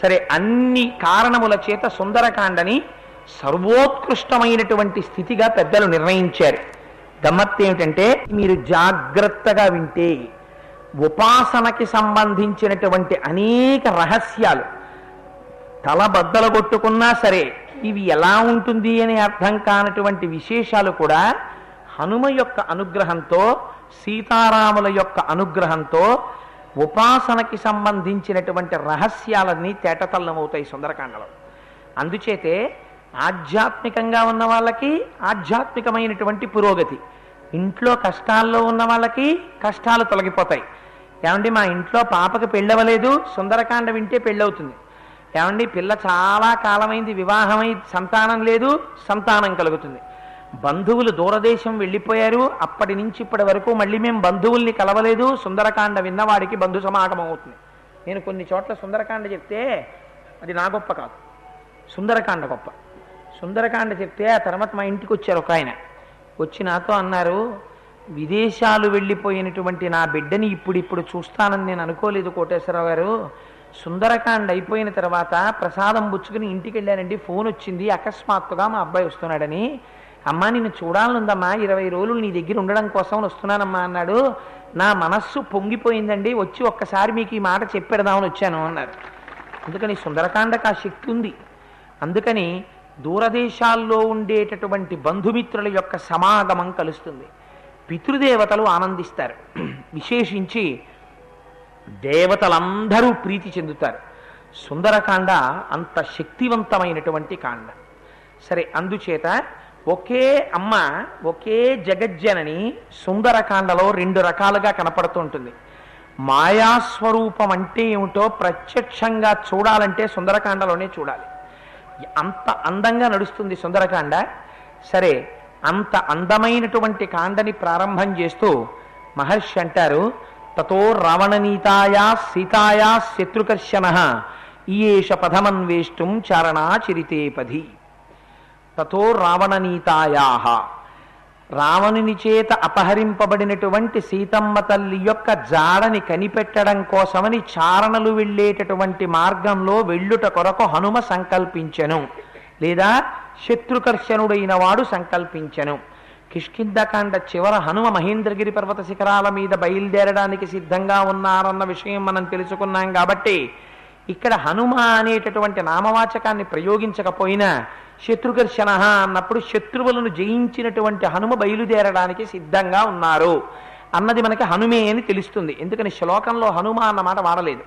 సరే, అన్ని కారణముల చేత సుందరకాండని సర్వోత్కృష్టమైనటువంటి స్థితిగా పెద్దలు నిర్ణయించారు. గమ్మత్తు ఏమిటంటే, మీరు జాగ్రత్తగా వింటే ఉపాసనకి సంబంధించినటువంటి అనేక రహస్యాలు తలబద్దలు కొట్టుకున్నా సరే ఇవి ఎలా ఉంటుంది అని అర్థం కానటువంటి విశేషాలు కూడా హనుమ యొక్క అనుగ్రహంతో, సీతారాముల యొక్క అనుగ్రహంతో ఉపాసనకి సంబంధించినటువంటి రహస్యాలన్నీ తేటతల్లమవుతాయి సుందరకాండలో. అందుచేతే ఆధ్యాత్మికంగా ఉన్న వాళ్ళకి ఆధ్యాత్మికమైనటువంటి పురోగతి, ఇంట్లో కష్టాల్లో ఉన్న వాళ్ళకి కష్టాలు తొలగిపోతాయి. ఏమండి, మా ఇంట్లో పాపకి పెళ్ళవలేదు, సుందరకాండ వింటే పెళ్ళవుతుంది. ఏమండి, పిల్ల చాలా కాలమైంది వివాహమై సంతానం లేదు, సంతానం కలుగుతుంది. బంధువులు దూరదేశం వెళ్ళిపోయారు, అప్పటి నుంచి ఇప్పటి వరకు మళ్ళీ మేము బంధువుల్ని కలవలేదు, సుందరకాండ విన్నవాడికి బంధు సమాగమం అవుతుంది. నేను కొన్ని చోట్ల సుందరకాండ చెప్తే అది నా గొప్ప కాదు, సుందరకాండ గొప్ప. సుందరకాండ చెప్తే ఆ తర్వాత మా ఇంటికి వచ్చారు ఒక ఆయన, వచ్చి నాతో అన్నారు, విదేశాలు వెళ్ళిపోయినటువంటి నా బిడ్డని ఇప్పుడు చూస్తానని నేను అనుకోలేదు కోటేశ్వరరావు గారు. సుందరకాండ అయిపోయిన తర్వాత ప్రసాదం పుచ్చుకుని ఇంటికి వెళ్ళానండి, ఫోన్ వచ్చింది అకస్మాత్తుగా మా అబ్బాయి వస్తున్నాడని. అమ్మా నిన్ను చూడాలనుందమ్మా, 20 రోజులు నీ దగ్గర ఉండడం కోసం వస్తున్నానమ్మా అన్నాడు. నా మనస్సు పొంగిపోయిందండి, వచ్చి ఒక్కసారి మీకు ఈ మాట చెప్పెడదామని వచ్చాను అన్నారు. అందుకని సుందరకాండకు ఆ శక్తి ఉంది. అందుకని దూరదేశాల్లో ఉండేటటువంటి బంధుమిత్రుల యొక్క సమాగమం కలుస్తుంది, పితృదేవతలు ఆనందిస్తారు, విశేషించి దేవతలందరూ ప్రీతి చెందుతారు. సుందరకాండ అంత శక్తివంతమైనటువంటి కాండ. సరే, అందుచేత ఒకే అమ్మ, ఒకే జగజ్జనని సుందరకాండలో 2 రకాలుగా కనపడుతూ ఉంటుంది. మాయాస్వరూపం అంటే ఏమిటో ప్రత్యక్షంగా చూడాలంటే సుందరకాండలోనే చూడాలి. అంత అందంగా నడుస్తుంది సుందరకాండ. సరే, అంత అందమైనటువంటి కాండని ప్రారంభం చేస్తూ మహర్షి అంటారు, తతో రావణనీతాయా సీతాయా శత్రుకర్షణ ఈయేష పదమన్వేష్టం చారణాచరితే పది. తతో రావణనీతాయా, రావణుని చేత అపహరింపబడినటువంటి సీతమ్మ తల్లి యొక్క జాడని కనిపెట్టడం కోసమని చారణలు వెళ్ళేటటువంటి మార్గంలో వెళ్ళుట కొరకు హనుమ సంకల్పించెను, లేదా శత్రుకర్షణుడైన వాడు సంకల్పించెను. కిష్కింధకాండ చివర హనుమ మహేంద్రగిరి పర్వత శిఖరాల మీద బయలుదేరడానికి సిద్ధంగా ఉన్నారన్న విషయం మనం తెలుసుకున్నాం. కాబట్టి ఇక్కడ హనుమ అనేటటువంటి నామవాచకాన్ని ప్రయోగించకపోయినా శత్రుకర్షణ అన్నప్పుడు శత్రువులను జయించినటువంటి హనుమ బయలుదేరడానికి సిద్ధంగా ఉన్నారు అన్నది మనకి హనుమే అని తెలుస్తుంది. ఎందుకని శ్లోకంలో హనుమ అన్న మాట వాడలేదు,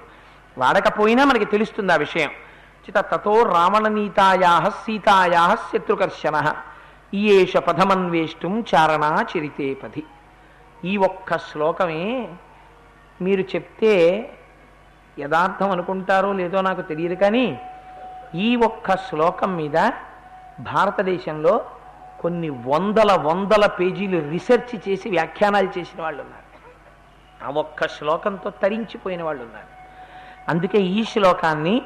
వాడకపోయినా మనకి తెలుస్తుంది ఆ విషయం. తతో రావణనీతాయా సీతాయా శత్రుకర్షణ ఈయేష పదమన్వేష్టం చారణాచరితే పది. ఈ ఒక్క శ్లోకమే మీరు చెప్తే యథార్థం అనుకుంటారో లేదో నాకు తెలియదు, కానీ ఈ ఒక్క శ్లోకం మీద భారతదేశంలో కొన్ని వందల పేజీలు రీసెర్చ్ చేసి వ్యాఖ్యానాలు చేసిన వాళ్ళు ఉన్నారు. ఆ ఒక్క శ్లోకంతో తరించిపోయిన వాళ్ళు ఉన్నారు. అందుకే ఈ శ్లోకాన్ని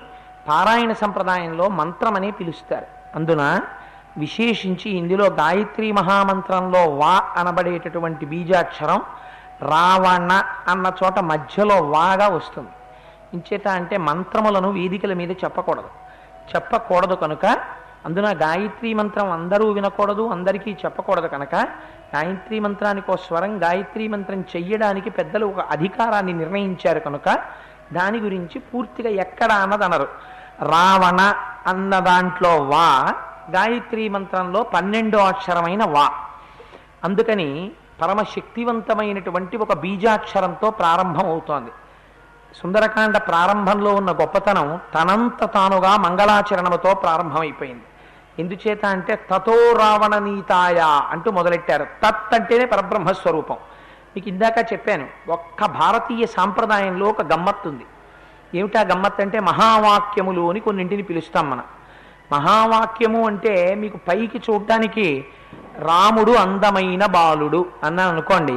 పారాయణ సంప్రదాయంలో మంత్రమనే పిలుస్తారు. అందున విశేషించి ఇందులో గాయత్రీ మహామంత్రంలో వా అనబడేటటువంటి బీజాక్షరం రావణ అన్న చోట మధ్యలో వాగా వస్తుంది. ఇంచేత అంటే మంత్రములను వేదికల మీద చెప్పకూడదు కనుక, అందున గాయత్రీ మంత్రం అందరూ వినకూడదు, అందరికీ చెప్పకూడదు కనుక గాయత్రీ మంత్రానికి ఒక స్వరం, గాయత్రీ మంత్రం చెయ్యడానికి పెద్దలు ఒక అధికారాన్ని నిర్ణయించారు కనుక దాని గురించి పూర్తిగా ఎక్కడ అన్నది అనరు. రావణ అన్న దాంట్లో వా గాయత్రీ మంత్రంలో 12వ అక్షరమైన వా. అందుకని పరమశక్తివంతమైనటువంటి ఒక బీజాక్షరంతో ప్రారంభం అవుతోంది. సుందరకాండ ప్రారంభంలో ఉన్న గొప్పతనం తనంత తానుగా మంగళాచరణముతో ప్రారంభమైపోయింది. ఎందుచేత అంటే తతో రావణనీతాయ అంటూ మొదలెట్టారు. తత్ అంటేనే పరబ్రహ్మస్వరూపం. మీకు ఇందాక చెప్పాను, ఒక్క భారతీయ సాంప్రదాయంలో ఒక గమ్మత్తు ఉంది. ఏమిటా గమ్మత్తు అంటే మహావాక్యములు అని కొన్నింటిని పిలుస్తాం మనం. మహావాక్యము అంటే మీకు పైకి చూడటానికి రాముడు అందమైన బాలుడు అన్నాను అనుకోండి,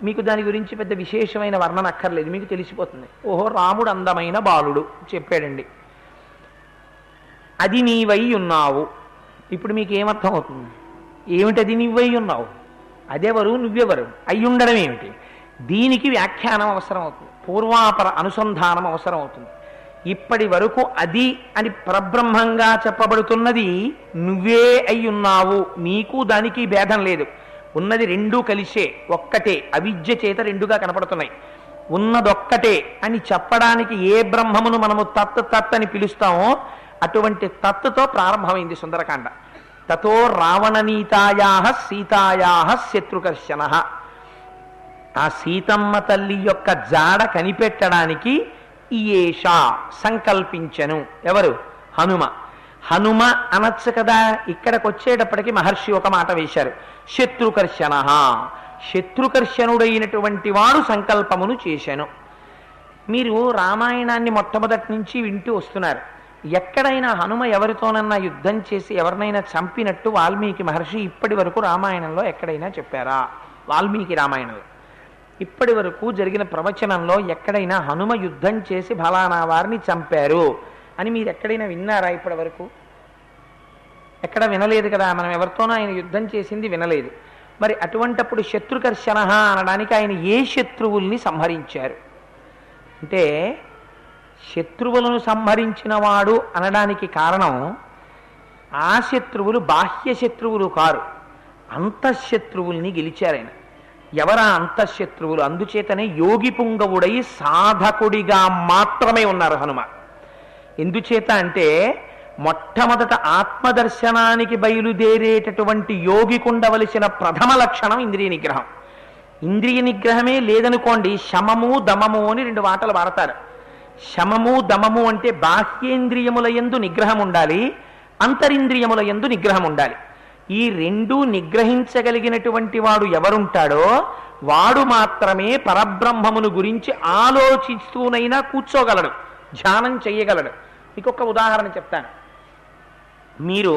మీకు దాని గురించి పెద్ద విశేషమైన వర్ణన అక్కర్లేదు, మీకు తెలిసిపోతుంది. ఓహో, రాముడు అందమైన బాలుడు చెప్పాడండి, అది నీవై ఉన్నావు. ఇప్పుడు మీకు ఏమర్థం అవుతుంది? ఏమిటది నువ్వై ఉన్నావు? అదెవరు, నువ్వెవరు, అయి ఉండడం ఏమిటి? దీనికి వ్యాఖ్యానం అవసరం అవుతుంది, పూర్వాపర అనుసంధానం అవసరం అవుతుంది. ఇప్పటి వరకు అది అని పరబ్రహ్మంగా చెప్పబడుతున్నది నువ్వే అయి ఉన్నావు, నీకు దానికి భేదం లేదు, ఉన్నది రెండూ కలిసే ఒక్కటే, అవిద్య చేత రెండుగా కనపడుతున్నాయి, ఉన్నదొక్కటే అని చెప్పడానికి ఏ బ్రహ్మమును మనము తత్ తత్ అని పిలుస్తామో అటువంటి తత్తుతో ప్రారంభమైంది సుందరకాండ. తతో రావణనీతాయా సీతాయా శత్రుకర్షణ. ఆ సీతమ్మ తల్లి యొక్క జాడ కనిపెట్టడానికి ఈయేష సంకల్పించను. ఎవరు? హనుమ. హనుమ అనొచ్చు కదా. ఇక్కడికి వచ్చేటప్పటికి మహర్షి ఒక మాట వేశారు, శత్రుకర్షణ. శత్రుకర్షణుడైనటువంటి వాడు సంకల్పమును చేశాను. మీరు రామాయణాన్ని మొట్టమొదటి నుంచి వింటూ వస్తున్నారు. ఎక్కడైనా హనుమ ఎవరితోనన్నా యుద్ధం చేసి ఎవరినైనా చంపినట్టు వాల్మీకి మహర్షి ఇప్పటి వరకు రామాయణంలో ఎక్కడైనా చెప్పారా? వాల్మీకి రామాయణంలో ఇప్పటి వరకు జరిగిన ప్రవచనంలో ఎక్కడైనా హనుమ యుద్ధం చేసి ఫలానా వారిని చంపారు అని మీరు ఎక్కడైనా విన్నారా? ఇప్పటి వరకు ఎక్కడ వినలేదు కదా. మనం ఎవరితోనో ఆయన యుద్ధం చేసింది వినలేదు. మరి అటువంటప్పుడు శత్రుకర్షణ అనడానికి ఆయన ఏ శత్రువుల్ని సంహరించారు అంటే, శత్రువులను సంహరించిన వాడు అనడానికి కారణం ఆ శత్రువులు బాహ్య శత్రువులు కారు, అంతఃశత్రువుల్ని గెలిచారాయన. ఎవరా అంతఃశత్రువులు? అందుచేతనే యోగి పుంగవుడై సాధకుడిగా మాత్రమే ఉన్నారు హనుమ. ఎందుచేత అంటే మొట్టమొదట ఆత్మదర్శనానికి బయలుదేరేటటువంటి యోగికి ఉండవలసిన ప్రథమ లక్షణం ఇంద్రియ నిగ్రహం. ఇంద్రియ నిగ్రహమే లేదనుకోండి, శమము దమము అని రెండు మాటలు వాడతారు. శమము దమము అంటే బాహ్యేంద్రియముల యందు నిగ్రహం ఉండాలి, అంతరింద్రియముల యందు నిగ్రహం ఉండాలి. ఈ రెండూ నిగ్రహించగలిగినటువంటి వాడు ఎవరుంటాడో వాడు మాత్రమే పరబ్రహ్మమును గురించి ఆలోచిస్తూనైనా కూర్చోగలడు, ధ్యానం చెయ్యగలడు. మీకు ఒక ఉదాహరణ చెప్తాను. మీరు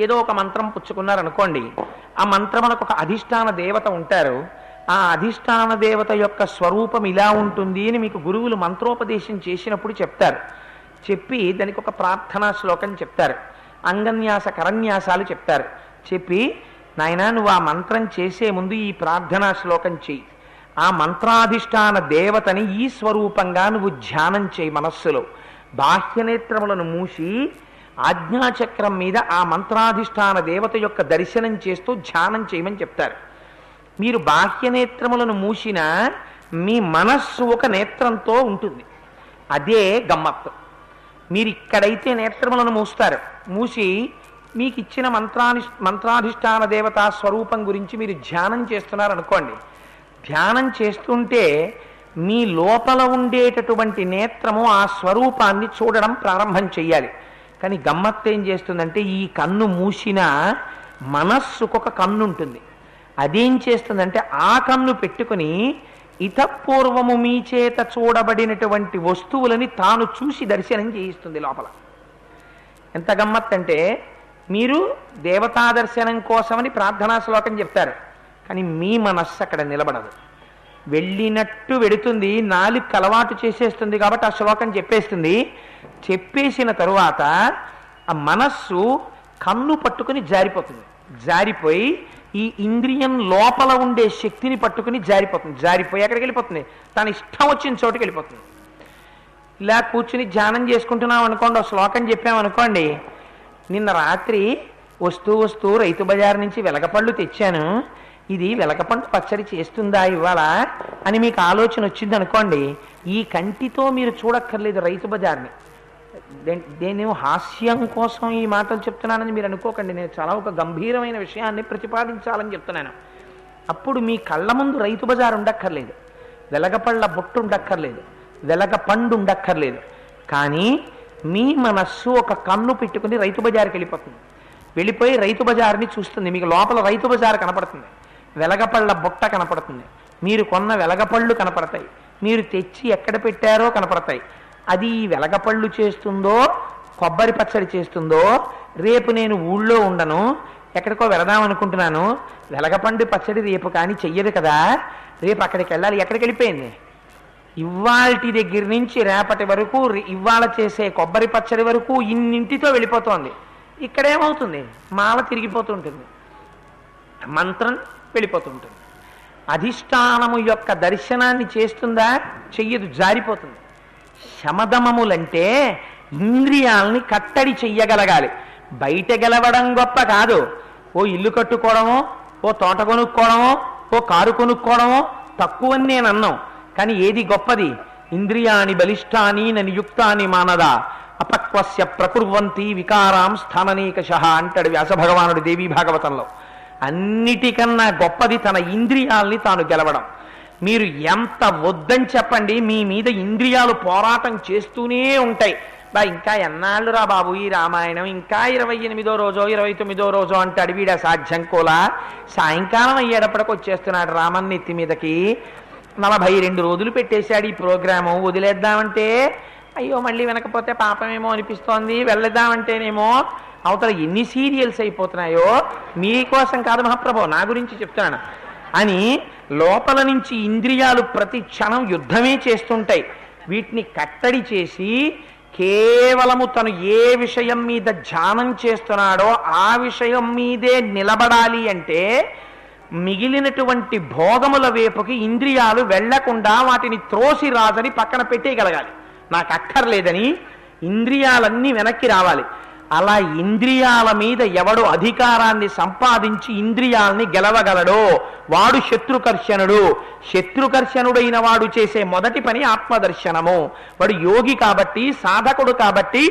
ఏదో ఒక మంత్రం పుచ్చుకున్నారనుకోండి, ఆ మంత్రమునకు ఒక అధిష్టాన దేవత ఉంటారు. ఆ అధిష్టాన దేవత యొక్క స్వరూపం ఇలా ఉంటుంది అని మీకు గురువులు మంత్రోపదేశం చేసినప్పుడు చెప్తారు. చెప్పి దానికి ఒక ప్రార్థనా శ్లోకం చెప్తారు, అంగన్యాస కరన్యాసాలు చెప్తారు. చెప్పి నాయనా నువ్వు ఆ మంత్రం చేసే ముందు ఈ ప్రార్థనా శ్లోకం చెయ్యి, ఆ మంత్రాధిష్టాన దేవతని ఈ స్వరూపంగా నువ్వు ధ్యానం చేయి మనస్సులో. బాహ్యనేత్రములను మూసి ఆజ్ఞాచక్రం మీద ఆ మంత్రాధిష్టాన దేవత యొక్క దర్శనం చేస్తూ ధ్యానం చేయమని చెప్తారు. మీరు బాహ్యనేత్రములను మూసినా మీ మనస్సు ఒక నేత్రంతో ఉంటుంది. అదే గమ్మత్తు. మీరు ఇక్కడైతే నేత్రములను మూస్తారు, మూసి మీకు ఇచ్చిన మంత్రాధిష్టాన దేవతా స్వరూపం గురించి మీరు ధ్యానం చేస్తున్నారనుకోండి. ధ్యానం చేస్తుంటే మీ లోపల ఉండేటటువంటి నేత్రము ఆ స్వరూపాన్ని చూడడం ప్రారంభం చెయ్యాలి. కానీ గమ్మత్తు ఏం చేస్తుందంటే, ఈ కన్ను మూసిన మనస్సుకొక కన్ను ఉంటుంది. అదేం చేస్తుందంటే ఆ కన్ను పెట్టుకుని ఇతపూర్వము మీ చేత చూడబడినటువంటి వస్తువులని తాను చూసి దర్శనం చేయిస్తుంది లోపల. ఎంత గమ్మత్ అంటే, మీరు దేవతా దర్శనం కోసమని ప్రార్థనా శ్లోకం చెప్తారు, కానీ మీ మనస్సు అక్కడ నిలబడదు, వెళ్ళినట్టు వెడుతుంది, నాలుగు అలవాటు చేసేస్తుంది. కాబట్టి ఆ శ్లోకం చెప్పేస్తుంది. చెప్పేసిన తరువాత ఆ మనస్సు కన్ను పట్టుకుని జారిపోతుంది. జారిపోయి ఈ ఇంద్రియం లోపల ఉండే శక్తిని పట్టుకుని జారిపోతుంది. జారిపోయి ఎక్కడికి వెళ్ళిపోతుంది? తన ఇష్టం వచ్చిన చోటుకి వెళ్ళిపోతుంది. ఇలా కూర్చుని ధ్యానం చేసుకుంటున్నాం అనుకోండి, ఒక శ్లోకం చెప్పామనుకోండి, నిన్న రాత్రి వస్తూ రైతు బజార్ నుంచి వెలగపళ్ళు తెచ్చాను, ఇది వెలగపండు పచ్చడి చేస్తుందా ఇవాళ అని మీకు ఆలోచన వచ్చింది అనుకోండి, ఈ కంటితో మీరు చూడక్కర్లేదు రైతు బజార్ని. నేను హాస్యం కోసం ఈ మాటలు చెప్తున్నానని మీరు అనుకోకండి, నేను చాలా ఒక గంభీరమైన విషయాన్ని ప్రతిపాదించాలని చెప్తున్నాను. అప్పుడు మీ కళ్ళ ముందు రైతు బజార్ ఉండక్కర్లేదు, వెలగపళ్ళ బొట్టు ఉండక్కర్లేదు, వెలగ పండు ఉండక్కర్లేదు. కానీ మీ మనస్సు ఒక కన్ను పెట్టుకుని రైతు బజార్కి వెళ్ళిపోతుంది. వెళ్ళిపోయి రైతు బజార్ని చూస్తుంది. మీకు లోపల రైతు బజార్ కనపడుతుంది, వెలగపళ్ళ బుట్ట కనపడుతుంది, మీరు కొన్న వెలగపళ్ళు కనపడతాయి, మీరు తెచ్చి ఎక్కడ పెట్టారో కనపడతాయి. అది వెలగపళ్ళు చేస్తుందో కొబ్బరి పచ్చడి చేస్తుందో, రేపు నేను ఊళ్ళో ఉండను, ఎక్కడికో వెళదాం అనుకుంటున్నాను, వెలగపండు పచ్చడి రేపు కానీ చెయ్యదు కదా, రేపు అక్కడికి వెళ్ళాలి. ఎక్కడికి వెళ్ళిపోయింది? ఇవాల్టి దగ్గర నుంచి రేపటి వరకు, ఇవాళ చేసే కొబ్బరి పచ్చడి వరకు ఇన్నింటితో వెళ్ళిపోతోంది. ఇక్కడేమవుతుంది? మాల తిరిగిపోతుంటుంది, మంత్రం వెళ్ళిపోతుంటుంది. అధిష్టానము యొక్క దర్శనాన్ని చేస్తుందా? చెయ్యదు, జారిపోతుంది. శమదమములంటే ఇంద్రియాల్ని కట్టడి చెయ్యగలగాలి. బయట గెలవడం గొప్ప కాదు. ఓ ఇల్లు కట్టుకోవడమో, ఓ తోట కొనుక్కోవడమో, ఓ కారు కొనుక్కోవడమో తక్కువని నేను అన్నాం. కానీ ఏది గొప్పది? ఇంద్రియాణి బలిష్టాని నియుక్తాని మానదా అపక్వస్య ప్రకుర్వంతి వికారాం స్థాననీకష అంటాడు వ్యాస భగవానుడు దేవీ భాగవతంలో. అన్నిటికన్నా గొప్పది తన ఇంద్రియాల్ని తాను గెలవడం. మీరు ఎంత వద్దని చెప్పండి, మీ మీద ఇంద్రియాలు పోరాటం చేస్తూనే ఉంటాయి. ఇంకా ఎన్నాళ్ళు రా బాబు ఈ రామాయణం, ఇంకా 28వ రోజో 29వ రోజో అంటాడు. వీడ సాధ్యం కోలా సాయంకాలం అయ్యేటప్పటికి వచ్చేస్తున్నాడు రామన్ నెత్తి మీదకి. 42 రోజులు పెట్టేశాడు ఈ ప్రోగ్రాము. వదిలేద్దామంటే అయ్యో మళ్ళీ వినకపోతే పాపమేమో అనిపిస్తోంది, వెళ్ళేద్దామంటేనేమో అవతల ఎన్ని సీరియల్స్ అయిపోతున్నాయో. మీకోసం కాదు మహాప్రభు, నా గురించి చెప్తున్నాను అని లోపల నుంచి ఇంద్రియాలు ప్రతి క్షణం యుద్ధమే చేస్తుంటాయి. వీటిని కట్టడి చేసి కేవలము తను ఏ విషయం మీద ధ్యానం చేస్తున్నాడో ఆ విషయం మీదే నిలబడాలి అంటే మిగిలినటువంటి భోగముల వైపుకి ఇంద్రియాలు వెళ్లకుండా వాటిని త్రోసి రాజని పక్కన పెట్టేయగలగాలి. నాకు అక్కర్లేదని ఇంద్రియాలన్నీ వెనక్కి రావాలి. అలా ఇంద్రియాల మీద ఎవడు అధికారాన్ని సంపాదించి ఇంద్రియాల్ని గెలవగలడో వాడు శత్రుకర్షణుడు. శత్రుకర్షణుడైన వాడు చేసే మొదటి పని ఆత్మదర్శనము. వాడు యోగి కాబట్టి, సాధకుడు కాబట్టి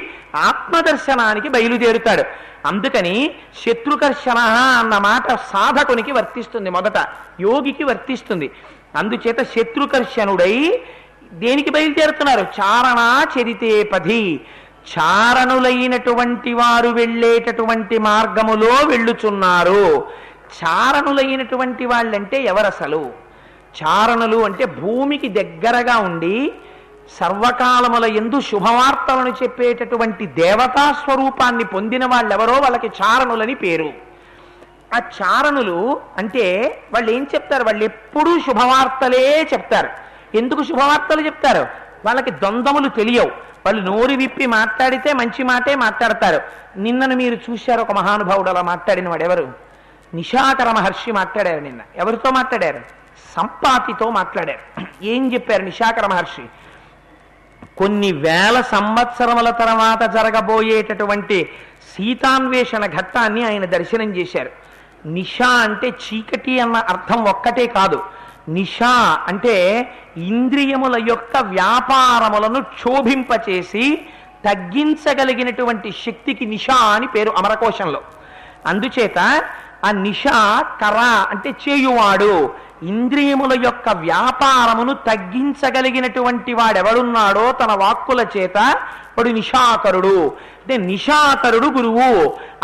ఆత్మదర్శనానికి బయలుదేరుతాడు. అందుకని శత్రుకర్షణ అన్న మాట సాధకునికి వర్తిస్తుంది, మొదట యోగికి వర్తిస్తుంది. అందుచేత శత్రుకర్షణుడై దేనికి బయలుదేరుతున్నారు? చారణా చరితే పథి, చారణులైనటువంటి వారు వెళ్ళేటటువంటి మార్గములో వెళ్ళుచున్నారు. చారణులైనటువంటి వాళ్ళంటే ఎవరసలు? చారణులు అంటే భూమికి దగ్గరగా ఉండి సర్వకాలముల యందు శుభవార్తలను చెప్పేటటువంటి దేవతా స్వరూపాన్ని పొందిన వాళ్ళెవరో వాళ్ళకి చారణులని పేరు. ఆ చారణులు అంటే వాళ్ళు ఏం చెప్తారు? వాళ్ళు ఎప్పుడూ శుభవార్తలే చెప్తారు. ఎందుకు శుభవార్తలు చెప్తారు? వాళ్ళకి ద్వంద్వములు తెలియవు. వాళ్ళు నోరు విప్పి మాట్లాడితే మంచి మాటే మాట్లాడతారు. నిన్నను మీరు చూశారు ఒక మహానుభావుడు అలా మాట్లాడిన వాడు ఎవరు? నిశాకర మహర్షి మాట్లాడారు. నిన్న ఎవరితో మాట్లాడారు? సంపాతితో మాట్లాడారు. ఏం చెప్పారు నిశాకర మహర్షి? కొన్ని వేల సంవత్సరముల తర్వాత జరగబోయేటటువంటి సీతాన్వేషణ ఘట్టాన్ని ఆయన దర్శనం చేశారు. నిశా అంటే చీకటి అన్న అర్థం ఒక్కటే కాదు. నిశా అంటే ఇంద్రియముల యొక్క వ్యాపారములను క్షోభింపచేసి తగ్గించగలిగినటువంటి శక్తికి నిశా అని పేరు అమరకోశంలో. అందుచేత ఆ నిశా కర అంటే చేయువాడు. ఇంద్రియముల యొక్క వ్యాపారమును తగ్గించగలిగినటువంటి వాడెవడున్నాడో తన వాక్కుల చేత వాడు నిశాకరుడు. అంటే నిశాకరుడు గురువు.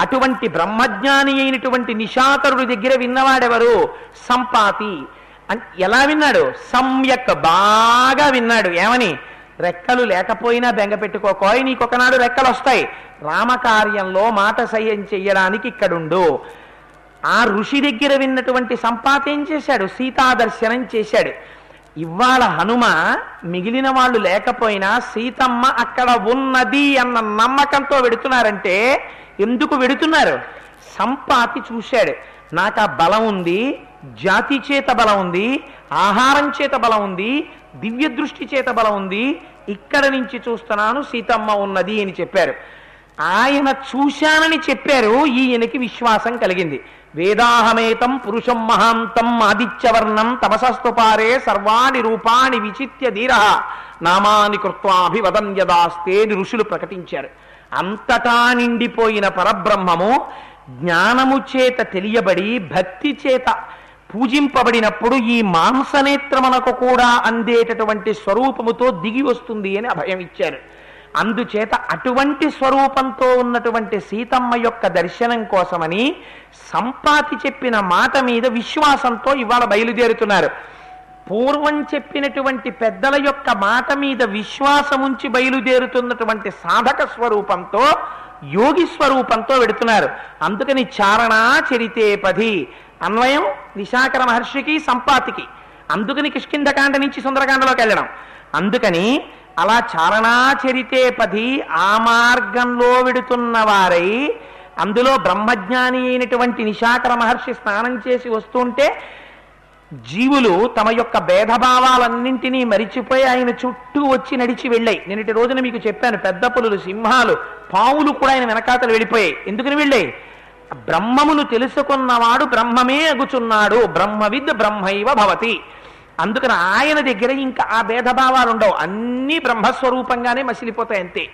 అటువంటి బ్రహ్మజ్ఞాని అయినటువంటి నిశాకరుడి దగ్గర విన్నవాడెవరు? సంపాతి. ఎలా విన్నాడు? సమ్యక్, బాగా విన్నాడు. ఏమని? రెక్కలు లేకపోయినా బెంగ పెట్టుకోకోయ్, నీకొకనాడు రెక్కలు వస్తాయి. రామకార్యంలో మాట సహ్యం చెయ్యడానికి ఇక్కడుండు. ఆ ఋషి దగ్గర విన్నటువంటి సంపాతి ఏం చేశాడు? సీతాదర్శనం చేశాడు. ఇవాళ హనుమ మిగిలిన వాళ్ళు లేకపోయినా సీతమ్మ అక్కడ ఉన్నది అన్న నమ్మకంతో వెడుతున్నారంటే ఎందుకు వెడుతున్నారు? సంపాతి చూశాడు. నాకు ఆ బలం ఉంది, జాతి చేత బలం ఉంది, ఆహారం చేత బలం ఉంది, దివ్య దృష్టి చేత బలం ఉంది, ఇక్కడ నుంచి చూస్తున్నాను సీతమ్మ ఉన్నది అని చెప్పారు. ఆయన చూశానని చెప్పారు. ఈయనకి విశ్వాసం కలిగింది. వేదాహమేతం పురుషం మహాంతం ఆదిత్యవర్ణం తపసస్తుపారే సర్వాణి రూపాణి విచిత్య ధీర నామాని కృత్వాభివదన్యదాస్తే అని ఋషులు ప్రకటించారు. అంతటా నిండిపోయిన పరబ్రహ్మము జ్ఞానము చేత తెలియబడి భక్తి చేత పూజింపబడినప్పుడు ఈ మాంసనేత్రమునకు కూడా అందేటటువంటి స్వరూపముతో దిగి వస్తుంది అని అభయం ఇచ్చారు. అందుచేత అటువంటి స్వరూపంతో ఉన్నటువంటి సీతమ్మ యొక్క దర్శనం కోసమని సంపాతి చెప్పిన మాట మీద విశ్వాసంతో ఇవాళ బయలుదేరుతున్నారు. పూర్వం చెప్పినటువంటి పెద్దల యొక్క మాట మీద విశ్వాసముంచి బయలుదేరుతున్నటువంటి సాధక స్వరూపంతో, యోగి స్వరూపంతో వెడుతున్నారు. అందుకని చారణా చరితే పది అన్వయం నిశాకర మహర్షికి, సంపాతికి. అందుకని కిష్కింధకాండ నుంచి సుందరకాండలోకి వెళ్ళడం. అందుకని అలా చారణాచరితే పది ఆ మార్గంలో వెడుతున్న వారై, అందులో బ్రహ్మజ్ఞాని అయినటువంటి నిశాకర మహర్షి స్నానం చేసి వస్తుంటే జీవులు తమ యొక్క భేదభావాలన్నింటినీ మరిచిపోయి ఆయన చుట్టూ వచ్చి నడిచి వెళ్ళాయి. నిన్నటి రోజున మీకు చెప్పాను, పెద్ద పులులు, సింహాలు, పావులు కూడా ఆయన వెనకాతలు వెళ్ళిపోయాయి. ఎందుకని వెళ్ళాయి? బ్రహ్మమును తెలుసుకున్నవాడు బ్రహ్మమే అగుచున్నాడు, బ్రహ్మవిద్ బ్రహ్మైవ భవతి. అందుకని ఆయన దగ్గర ఇంకా ఆ భేదభావాలు ఉండవు, అన్నీ బ్రహ్మస్వరూపంగానే మసిలిపోతాయి అంతే.